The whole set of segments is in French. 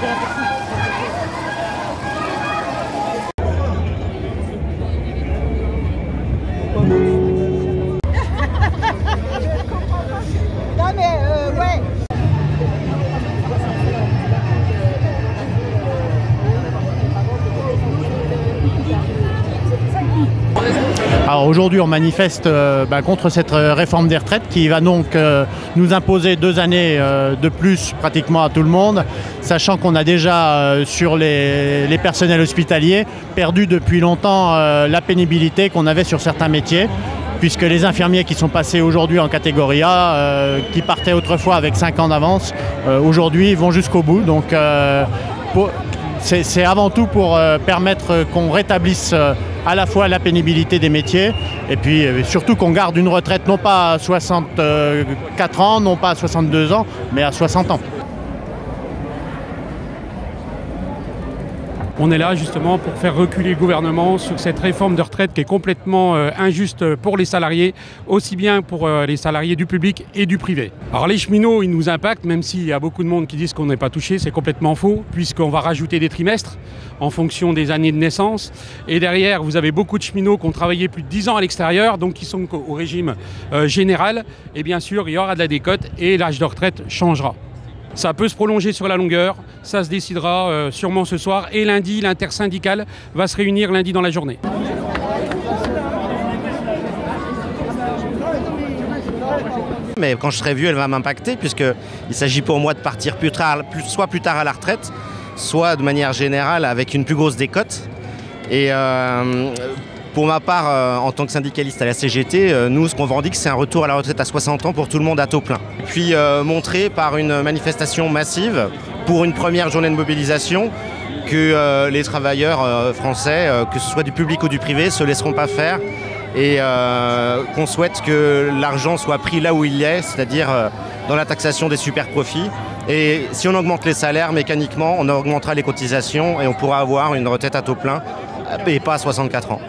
Non mais ouais. Alors aujourd'hui on manifeste contre cette réforme des retraites qui va donc nous imposer 2 années de plus pratiquement à tout le monde, sachant qu'on a déjà sur les personnels hospitaliers perdu depuis longtemps la pénibilité qu'on avait sur certains métiers, puisque les infirmiers qui sont passés aujourd'hui en catégorie A, qui partaient autrefois avec 5 ans d'avance, aujourd'hui vont jusqu'au bout. Donc c'est avant tout pour permettre qu'on rétablisse à la fois la pénibilité des métiers et puis surtout qu'on garde une retraite non pas à 64 ans, non pas à 62 ans, mais à 60 ans. On est là justement pour faire reculer le gouvernement sur cette réforme de retraite qui est complètement injuste pour les salariés, aussi bien pour les salariés du public et du privé. Alors les cheminots, ils nous impactent, même s'il y a beaucoup de monde qui disent qu'on n'est pas touché, c'est complètement faux, puisqu'on va rajouter des trimestres en fonction des années de naissance. Et derrière, vous avez beaucoup de cheminots qui ont travaillé plus de 10 ans à l'extérieur, donc qui sont au régime général. Et bien sûr, il y aura de la décote et l'âge de retraite changera. Ça peut se prolonger sur la longueur, ça se décidera sûrement ce soir. Et lundi, l'intersyndicale va se réunir lundi dans la journée. Mais quand je serai vieux, elle va m'impacter, puisqu'il s'agit pour moi de partir soit plus tard à la retraite, soit de manière générale avec une plus grosse décote. Et pour ma part, en tant que syndicaliste à la CGT, nous, ce qu'on revendique, c'est un retour à la retraite à 60 ans pour tout le monde à taux plein. Et puis montrer par une manifestation massive, pour une première journée de mobilisation, que les travailleurs français, que ce soit du public ou du privé, ne se laisseront pas faire. Et qu'on souhaite que l'argent soit pris là où il est, c'est-à-dire dans la taxation des super profits. Et si on augmente les salaires, mécaniquement, on augmentera les cotisations et on pourra avoir une retraite à taux plein et pas à 64 ans.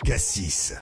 Cassis.